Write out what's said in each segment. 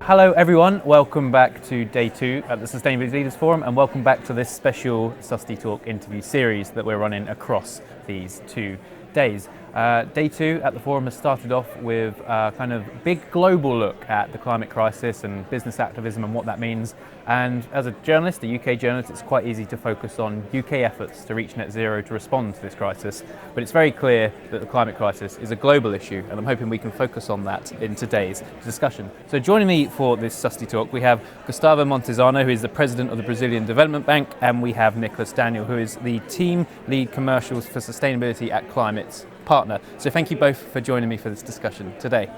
Hello everyone, welcome back to day 2 at the Sustainability Leaders Forum, and welcome back to this special SustyTalk interview series that we're running across these 2 days. Day 2 at the forum has started off with a kind of big global look at the climate crisis and business activism and what that means. And as a journalist, a UK journalist, it's quite easy to focus on UK efforts to reach net zero to respond to this crisis. But it's very clear that the climate crisis is a global issue, and I'm hoping we can focus on that in today's discussion. So joining me for this SustyTalk, we have Gustavo Montezano, who is the president of the Brazilian Development Bank, and we have Nicholas Daniel, who is the team lead commercials for sustainability at Climate's partner. So thank you both for joining me for this discussion today.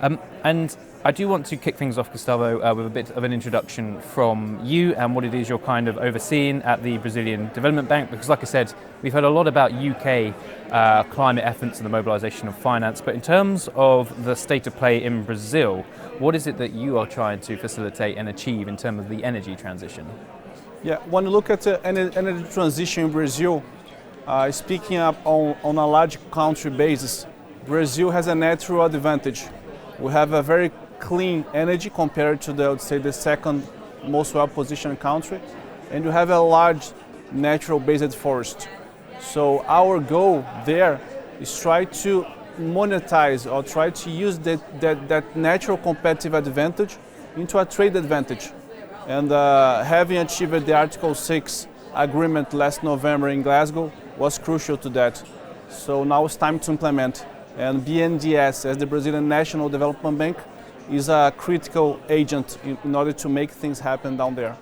And I do want to kick things off, Gustavo, with a bit of an introduction from you and what it is you're kind of overseeing at the Brazilian Development Bank, because like I said, we've heard a lot about UK climate efforts and the mobilisation of finance, but in terms of the state of play in Brazil, what is it that you are trying to facilitate and achieve in terms of the energy transition? Yeah, when you look at the energy transition in Brazil, speaking up on a large country basis, Brazil has a natural advantage. We have a very clean energy compared to the second most well-positioned country, and you have a large natural-based forest. So our goal there is try to monetize or try to use that natural competitive advantage into a trade advantage. And having achieved the Article 6 agreement last November in Glasgow was crucial to that. So now it's time to implement. And BNDES, as the Brazilian National Development Bank, is a critical agent in order to make things happen down there.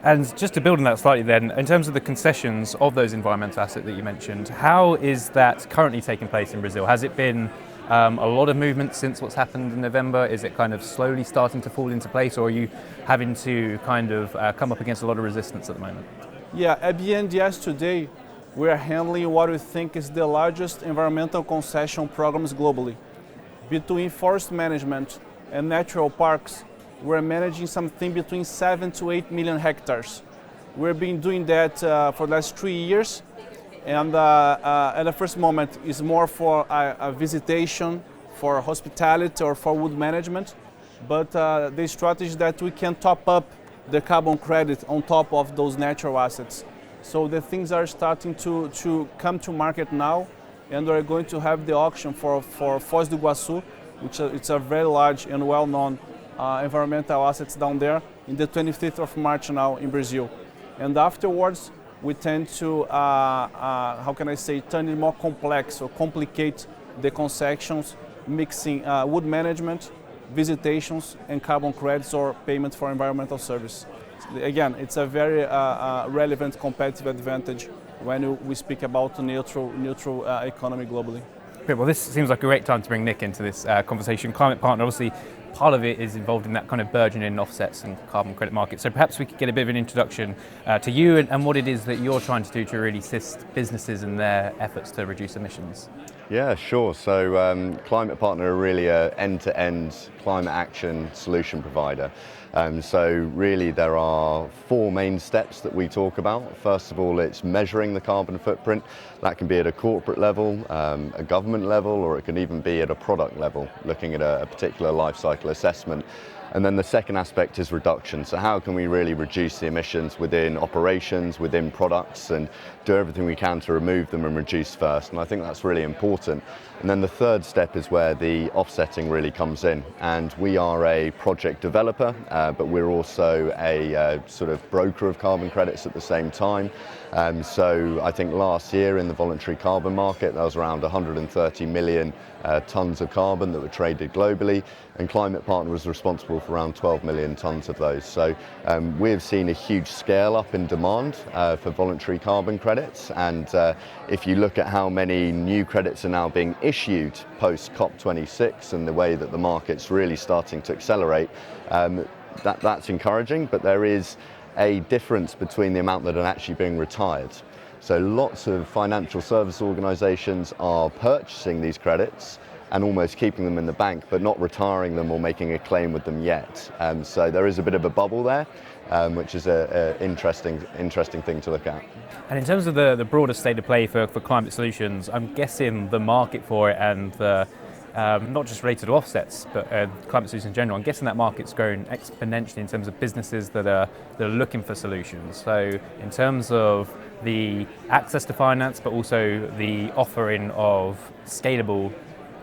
And just to build on that slightly then, in terms of the concessions of those environmental assets that you mentioned, how is that currently taking place in Brazil? Has it been a lot of movement since what's happened in November? Is it kind of slowly starting to fall into place, or are you having to kind of come up against a lot of resistance at the moment? Yeah, at BNDES today, we are handling what we think is the largest environmental concession programs globally. Between forest management and natural parks, we're managing something between 7 to 8 million hectares. We've been doing that for the last 3 years, and at the first moment it's more for a visitation, for hospitality or for wood management, but the strategy that we can top up the carbon credit on top of those natural assets. So the things are starting to come to market now, and we're going to have the auction for Foz do Iguaçu, which it's a very large and well-known environmental assets down there, in the 25th of March now in Brazil. And afterwards, we tend to, turn it more complex or complicate the concessions, mixing wood management, visitations, and carbon credits or payments for environmental service. Again, it's a very relevant competitive advantage when we speak about neutral economy globally. Great. Well, this seems like a great time to bring Nick into this conversation. Climate Partner, obviously, part of it is involved in that kind of burgeoning offsets and carbon credit market. So perhaps we could get a bit of an introduction to you and what it is that you're trying to do to really assist businesses in their efforts to reduce emissions. Yeah, sure. So Climate Partner are really an end-to-end climate action solution provider. So really there are 4 main steps that we talk about. First of all, it's measuring the carbon footprint. That can be at a corporate level, a government level, or it can even be at a product level, looking at a particular life cycle assessment. And then the second aspect is reduction. So how can we really reduce the emissions within operations, within products, and do everything we can to remove them and reduce first? And I think that's really important. And then the third step is where the offsetting really comes in. And we are a project developer, but we're also a sort of broker of carbon credits at the same time. So I think last year in the voluntary carbon market, there was around 130 million tons of carbon that were traded globally, and Climate Partner was responsible for around 12 million tons of those. So we've seen a huge scale up in demand for voluntary carbon credits, and if you look at how many new credits are now being issued post COP26 and the way that the market's really starting to accelerate, that's encouraging, but there is a difference between the amount that are actually being retired. So lots of financial service organisations are purchasing these credits and almost keeping them in the bank, but not retiring them or making a claim with them yet. So there is a bit of a bubble there, which is an interesting thing to look at. And in terms of the broader state of play for climate solutions, I'm guessing the market for it and the not just related to offsets, but climate solutions in general. I'm guessing that market's grown exponentially in terms of businesses that are looking for solutions. So in terms of the access to finance, but also the offering of scalable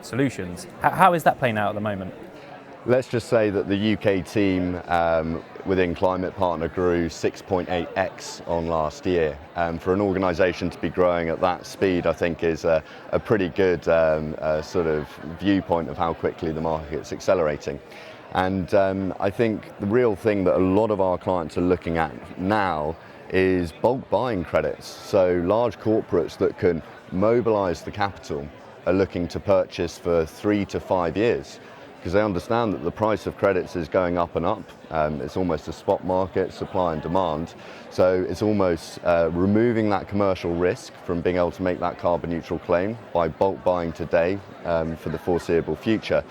solutions, how is that playing out at the moment? Let's just say that the UK team within Climate Partner grew 6.8x on last year. For an organisation to be growing at that speed, I think is a pretty good sort of viewpoint of how quickly the market's accelerating. And I think the real thing that a lot of our clients are looking at now is bulk buying credits. So large corporates that can mobilise the capital are looking to purchase for 3 to 5 years, because they understand that the price of credits is going up and up. It's almost a spot market, supply and demand. So it's almost removing that commercial risk from being able to make that carbon neutral claim by bulk buying today for the foreseeable future.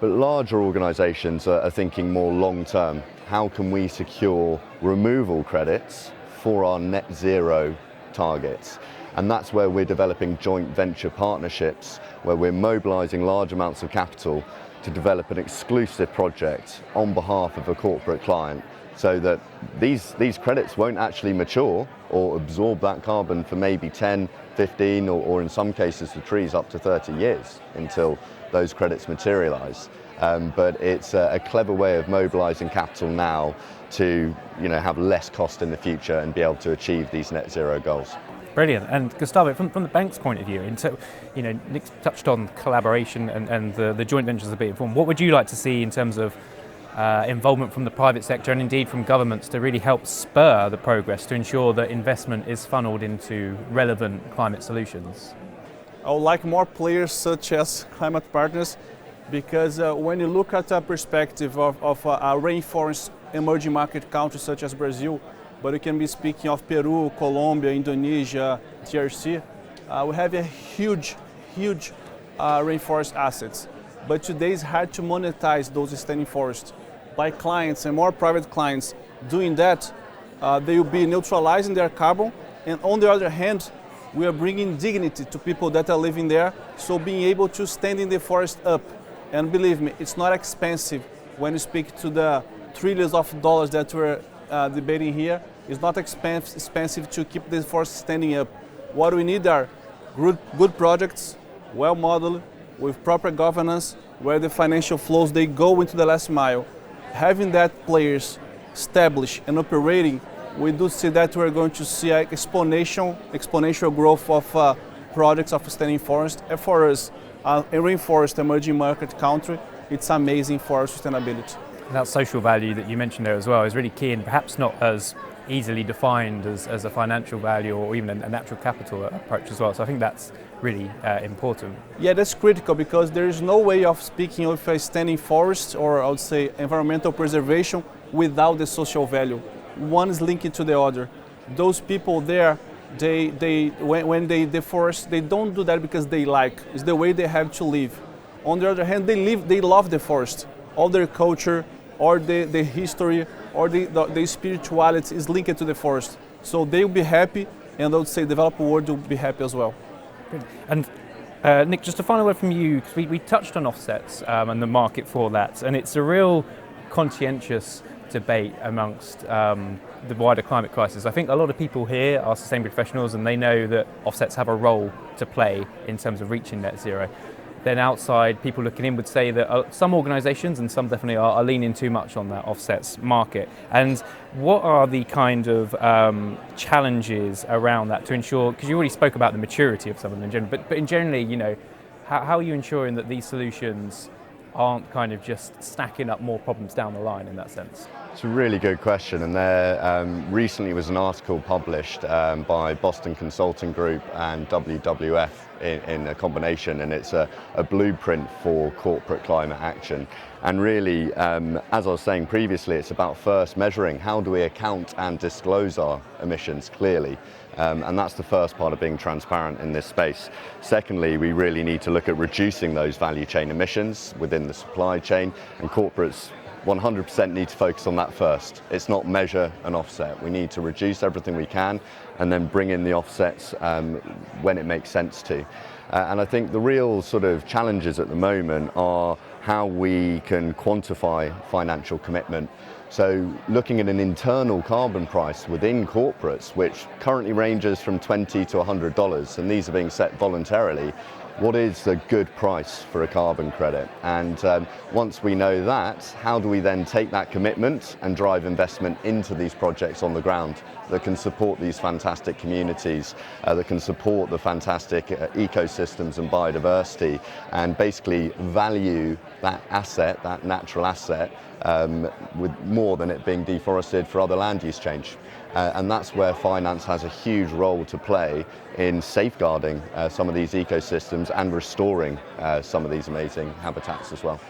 But larger organisations are thinking more long term. How can we secure removal credits for our net zero targets? And that's where we're developing joint venture partnerships, where we're mobilising large amounts of capital to develop an exclusive project on behalf of a corporate client, so that these credits won't actually mature or absorb that carbon for maybe 10, 15, or in some cases the trees up to 30 years until those credits materialise. But it's a clever way of mobilising capital now to have less cost in the future and be able to achieve these net zero goals. Brilliant. And Gustavo, from the bank's point of view, and so, Nick's touched on collaboration and the joint ventures a bit informed. What would you like to see in terms of involvement from the private sector and indeed from governments to really help spur the progress to ensure that investment is funneled into relevant climate solutions? I would like more players such as Climate Partners, because when you look at a perspective of a rainforest emerging market country such as Brazil, but we can be speaking of Peru, Colombia, Indonesia, DRC. We have a huge rainforest assets. But today it's hard to monetize those standing forests. By clients and more private clients doing that, they will be neutralizing their carbon. And on the other hand, we are bringing dignity to people that are living there. So being able to stand in the forest up. And believe me, it's not expensive when you speak to the trillions of dollars that we're debating here. It's not expensive to keep the forest standing up. What we need are good projects, well modeled, with proper governance, where the financial flows, they go into the last mile. Having that players established and operating, we do see that we're going to see an exponential growth of projects of standing forest. And for us, a rainforest emerging market country, it's amazing for our sustainability. That social value that you mentioned there as well is really key, and perhaps not as easily defined as a financial value or even a natural capital approach as well. So I think that's really important. Yeah, that's critical, because there is no way of speaking of a standing forest, or I would say environmental preservation, without the social value. One is linked to the other. Those people there, when they deforest, they don't do that because they like. It's the way they have to live. On the other hand, they love the forest. All their culture, or the history, or the spirituality is linked to the forest. So they will be happy, and I would say the developed world will be happy as well. And Nick, just a final word from you, because we touched on offsets and the market for that, and it's a real conscientious debate amongst the wider climate crisis. I think a lot of people here are sustainability professionals, and they know that offsets have a role to play in terms of reaching net zero. Then outside, people looking in would say that some organisations, and some definitely are leaning too much on that offsets market. And what are the kind of challenges around that to ensure, because you already spoke about the maturity of some of them in general, but in generally, how are you ensuring that these solutions aren't kind of just stacking up more problems down the line in that sense? It's a really good question, and there recently was an article published by Boston Consulting Group and WWF in a combination, and it's a blueprint for corporate climate action. And really, as I was saying previously, it's about first measuring how do we account and disclose our emissions clearly. And that's the first part of being transparent in this space. Secondly, we really need to look at reducing those value chain emissions within the supply chain, and corporates 100% need to focus on that first. It's not measure and offset. We need to reduce everything we can and then bring in the offsets when it makes sense to. And I think the real sort of challenges at the moment are how we can quantify financial commitment. So looking at an internal carbon price within corporates, which currently ranges from $20 to $100, and these are being set voluntarily, what is a good price for a carbon credit? And once we know that, how do we then take that commitment and drive investment into these projects on the ground that can support these fantastic communities, that can support the fantastic ecosystems and biodiversity, and basically value that asset, that natural asset, with more than it being deforested for other land use change. And that's where finance has a huge role to play in safeguarding some of these ecosystems and restoring some of these amazing habitats as well.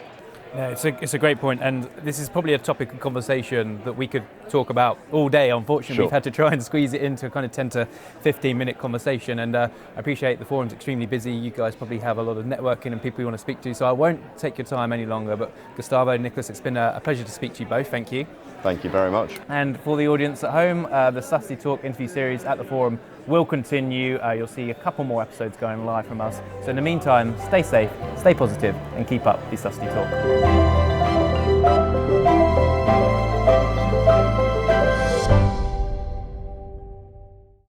Yeah, it's a great point, and this is probably a topic of conversation that we could talk about all day. Unfortunately, Sure. We've had to try and squeeze it into a kind of 10 to 15 minute conversation, and I appreciate the forum's extremely busy. You guys probably have a lot of networking and people you want to speak to, so I won't take your time any longer. But Gustavo, Nicholas, it's been a pleasure to speak to you both. Thank you. Thank you very much. And for the audience at home, the SustyTalk interview series at the forum will continue. You'll see a couple more episodes going live from us. So in the meantime, stay safe, stay positive, and keep up the SustyTalk.